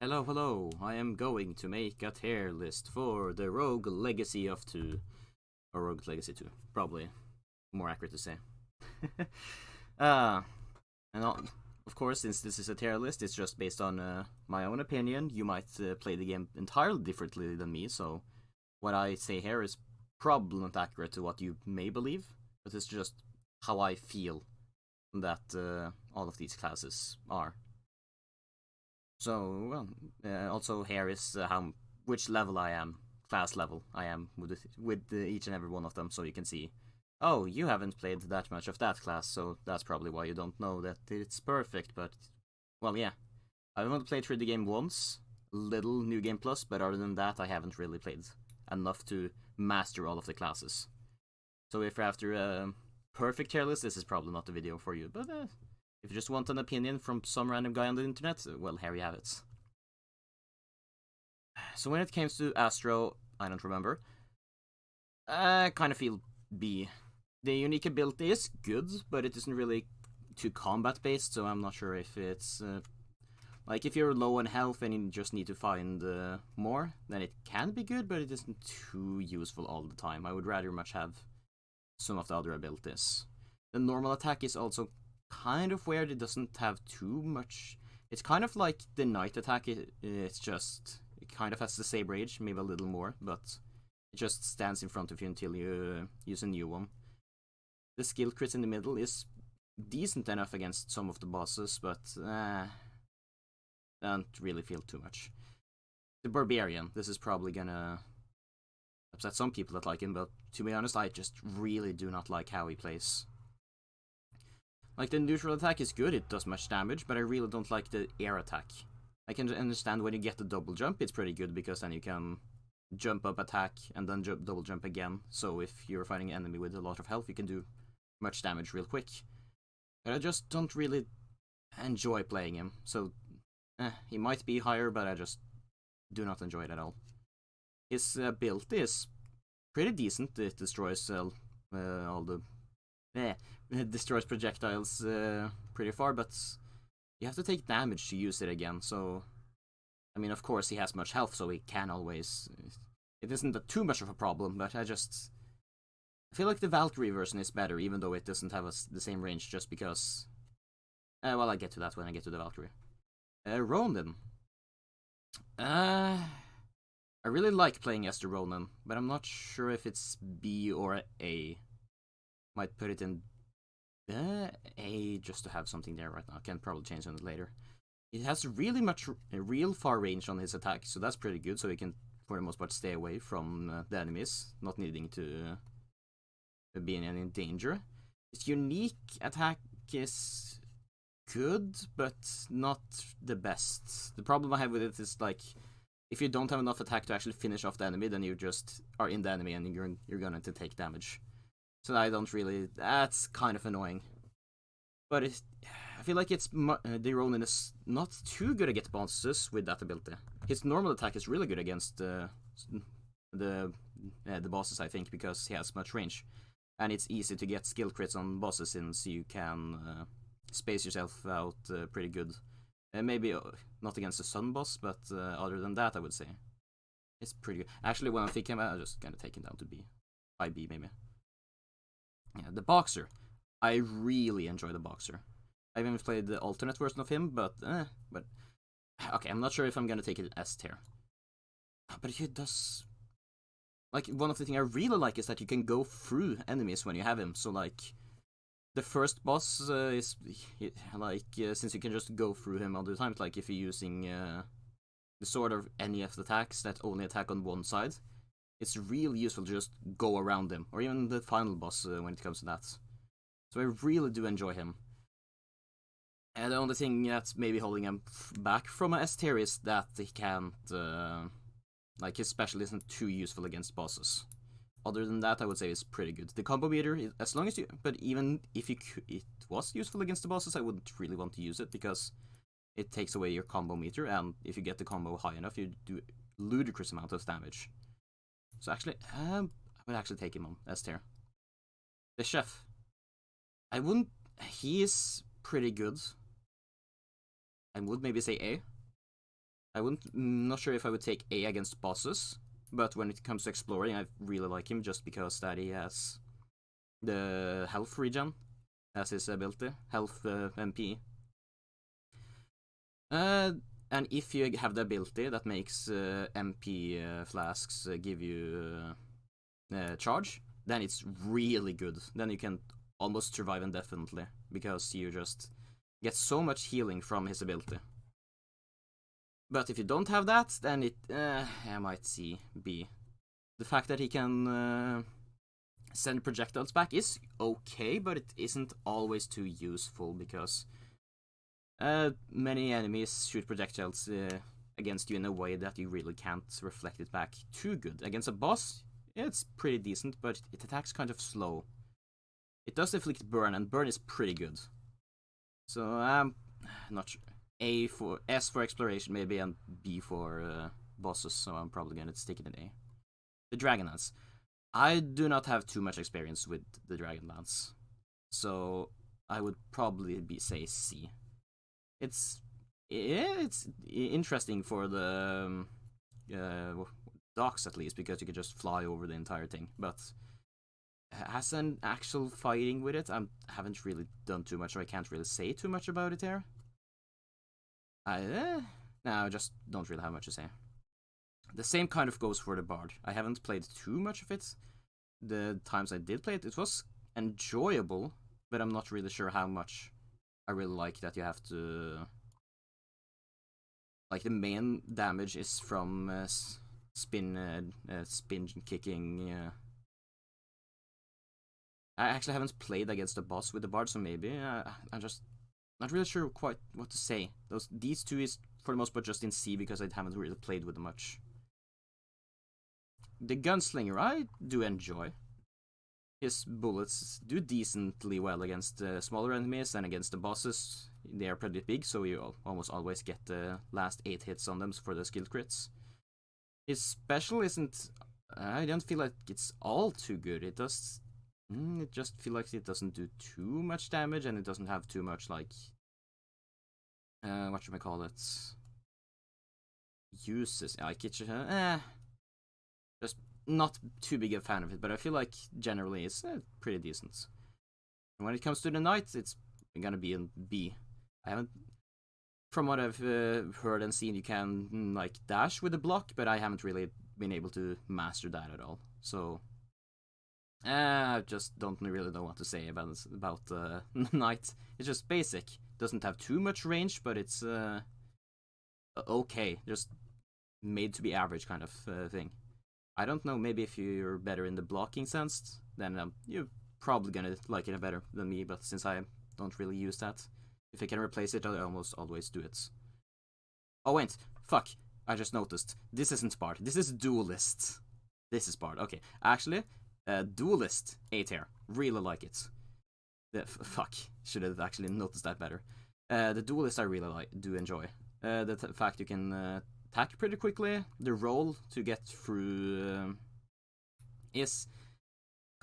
Hello, hello, I am going to make a tier list for the Rogue Legacy of 2. Or Rogue Legacy 2, probably more accurate to say. uh, and of course, since this is a tier list, it's just based on my own opinion. You might play the game entirely differently than me, so what I say here is probably not accurate to what you may believe, but it's just how I feel that all of these classes are. So, well, also here is which level I am, class level I am with each and every one of them, so you can see. Oh, you haven't played that much of that class, so that's probably why you don't know that it's perfect. But, well, yeah, I've only played through the game once, little New Game Plus, but other than that, I haven't really played enough to master all of the classes. So if you're after a perfect tier list, this is probably not the video for you. But if you just want an opinion from some random guy on the internet, well, here you have it. So when it comes to Astro, I don't remember. I kind of feel B. The unique ability is good, but it isn't really too combat based, so I'm not sure if it's like if you're low on health and you just need to find more, then it can be good, but it isn't too useful all the time. I would rather much have some of the other abilities. The normal attack is also kind of weird. It doesn't have too much. It's kind of like the night attack. It's just it kind of has the same range, maybe a little more, but it just stands in front of you until you use a new one. The skill crit in the middle is decent enough against some of the bosses, but don't really feel too much. The Barbarian. This is probably gonna upset some people that like him, but to be honest, I just really do not like how he plays. Like, the neutral attack is good, it does much damage, but I really don't like the air attack. I can understand when you get the double jump, it's pretty good, because then you can jump up, attack, and then double jump again. So if you're fighting an enemy with a lot of health, you can do much damage real quick. But I just don't really enjoy playing him, so he might be higher, but I just do not enjoy it at all. His ability is pretty decent. It destroys all the it destroys projectiles pretty far, but you have to take damage to use it again, so I mean, of course he has much health, so he can always it isn't too much of a problem, but I feel like the Valkyrie version is better, even though it doesn't have the same range, just because well, I get to that when I get to the Valkyrie. Ronin. I really like playing Esther Ronin, but I'm not sure if it's B or A. Might put it in A just to have something there right now. I can probably change it later. It has really much real far range on his attack, so that's pretty good. So he can, for the most part, stay away from the enemies, not needing to be in any danger. His unique attack is good, but not the best. The problem I have with it is, like, if you don't have enough attack to actually finish off the enemy, then you just are in the enemy and you're going to take damage. So I don't really. That's kind of annoying. But I feel like the Ronin is not too good against bosses with that ability. His normal attack is really good against the bosses, I think, because he has much range, and it's easy to get skill crits on bosses since you can space yourself out pretty good. Maybe not against the Sun boss, but other than that, I would say it's pretty good. Actually, when I'm thinking about it, I'm just gonna take him down to B, by B maybe. Yeah, the Boxer. I really enjoy the Boxer. I haven't played the alternate version of him, but okay, I'm not sure if I'm gonna take it S tier. But he does, like, one of the things I really like is that you can go through enemies when you have him. So, like, the first boss is like since you can just go through him all the time. Like if you're using the sort of NEF attacks that only attack on one side, it's really useful to just go around him, or even the final boss when it comes to that. So I really do enjoy him. And the only thing that's maybe holding him back from a S tier is that he can't, like, his special isn't too useful against bosses. Other than that, I would say it's pretty good. The combo meter, as long as you, but even if it was useful against the bosses, I wouldn't really want to use it because it takes away your combo meter, and if you get the combo high enough, you do ludicrous amount of damage. So actually, I would actually take him on S tier. The chef. I wouldn't. He is pretty good. I would maybe say A. not sure if I would take A against bosses, but when it comes to exploring, I really like him just because that he has the health regen as his ability, health MP. And if you have the ability that makes MP flasks give you charge, then it's really good. Then you can almost survive indefinitely, because you just get so much healing from his ability. But if you don't have that, then I might see B. The fact that he can send projectiles back is okay, but it isn't always too useful, because many enemies shoot projectiles against you in a way that you really can't reflect it back too good. Against a boss, it's pretty decent, but it attacks kind of slow. It does inflict burn, and burn is pretty good. So I'm not sure. S for exploration maybe, and B for bosses, so I'm probably gonna stick it in A. The Dragon Lance. I do not have too much experience with the Dragon Lance, so I would probably say C. It's interesting for the docks, at least, because you can just fly over the entire thing, but as an actual fighting with it, I haven't really done too much, or I can't really say too much about it here. No, I just don't really have much to say. The same kind of goes for the Bard. I haven't played too much of it. The times I did play it, it was enjoyable, but I'm not really sure how much I really like that you have to... Like, the main damage is from spin kicking. I actually haven't played against a boss with the Bard, so maybe I'm just not really sure quite what to say. These two is for the most part just in C, because I haven't really played with them much. The Gunslinger I do enjoy. His bullets do decently well against smaller enemies, and against the bosses they are pretty big, so you almost always get the last 8 hits on them for the skill crits. His special isn't... I don't feel like it's all too good. It does... It just feels like it doesn't do too much damage, and it doesn't have too much, like... whatchamacallit... uses. Like, it's... just not too big a fan of it, but I feel like generally it's pretty decent. And when it comes to the Knight, it's gonna be in B. I haven't... From what I've heard and seen, you can, like, dash with the block, but I haven't really been able to master that at all. So... I just don't really know what to say about Knight. It's just basic. Doesn't have too much range, but it's okay. Just made to be average kind of thing. I don't know, maybe if you're better in the blocking sense, then you're probably gonna like it better than me, but since I don't really use that, if I can replace it, I almost always do it. Oh wait, fuck, I just noticed. This isn't Bard, this is Duelist. This is Bard, okay. Actually, Duelist, A tier, really like it. Fuck, should have actually noticed that better. The Duelist I really do enjoy. The fact you can attack pretty quickly, the roll to get through is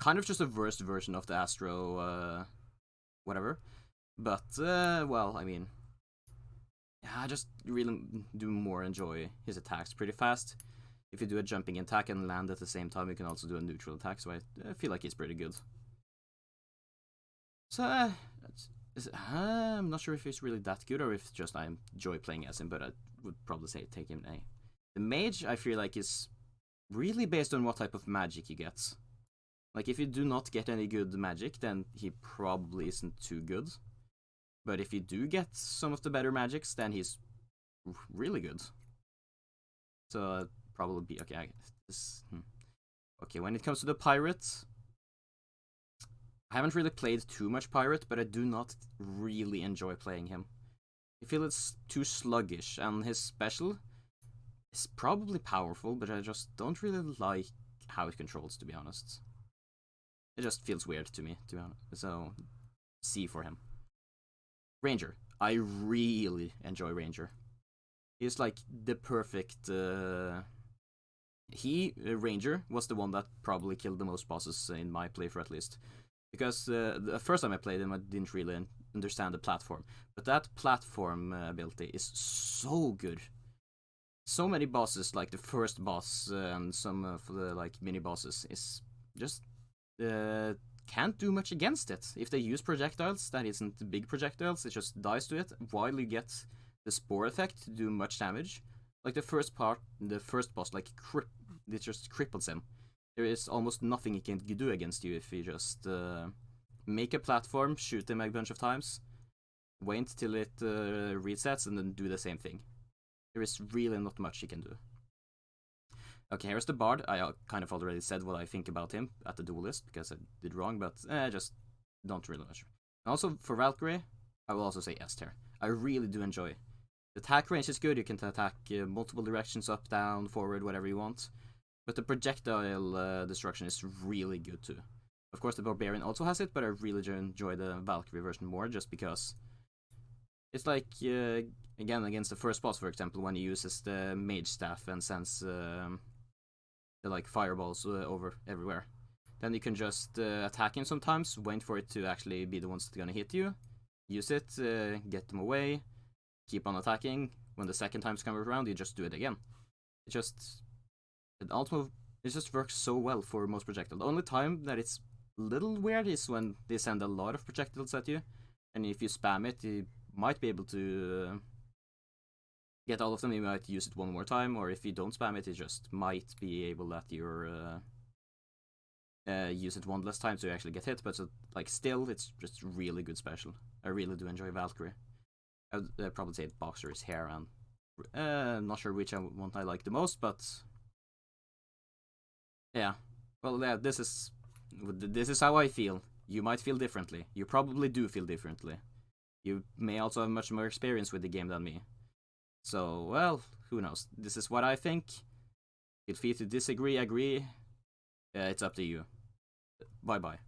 kind of just a worse version of the Astro whatever. But, well, I mean, I just really do more enjoy his attacks pretty fast. If you do a jumping attack and land at the same time, you can also do a neutral attack, so I feel like he's pretty good. So, I'm not sure if he's really that good, or if just I enjoy playing as him, but I would probably say take him A. The Mage, I feel like, is really based on what type of magic you get. Like, if you do not get any good magic, then he probably isn't too good. But if you do get some of the better magics, then he's really good. So, probably be okay. Okay, when it comes to the Pirate, I haven't really played too much Pirate, but I do not really enjoy playing him. I feel it's too sluggish, and his special is probably powerful, but I just don't really like how it controls, to be honest. It just feels weird to me, to be honest. So, C for him. Ranger. I really enjoy Ranger. He's like the perfect... Ranger, was the one that probably killed the most bosses in my playthrough, at least. Because the first time I played him, I didn't really understand the platform. But that platform ability is so good. so many bosses, like the first boss and some of the like mini bosses, is just can't do much against it. If they use projectiles that isn't big projectiles, it just dies to it, while you get the spore effect to do much damage. Like the first boss, like it just cripples him. There is almost nothing he can do against you if you just make a platform, shoot him a bunch of times, wait till it resets, and then do the same thing. There is really not much he can do. Okay, here's the Bard. I kind of already said what I think about him at the Duelist, because I did wrong, but just don't really much. And also, for Valkyrie, I will also say S tier. I really do enjoy. The attack range is good, you can attack multiple directions, up, down, forward, whatever you want. But the projectile destruction is really good too. Of course, the Barbarian also has it, but I really do enjoy the Valkyrie version more, just because it's like, again, against the first boss, for example, when he uses the Mage staff and sends the like fireballs over everywhere. Then you can just attack him sometimes, wait for it to actually be the ones that are gonna hit you, use it, get them away, keep on attacking. When the second time's come around, you just do it again. It just works so well for most projectiles. The only time that it's a little weird is when they send a lot of projectiles at you, and if you spam it, you might be able to get all of them. You might use it one more time, or if you don't spam it, it just might be able that you're use it one less time so you actually get hit. But like still, it's just really good special. I really do enjoy Valkyrie. I would probably say Boxer is here, and not sure which one I like the most, but yeah. Well, yeah, this is how I feel. You might feel differently. You probably do feel differently. You may also have much more experience with the game than me. So, well, who knows? This is what I think. Feel free to disagree, agree. It's up to you. Bye-bye.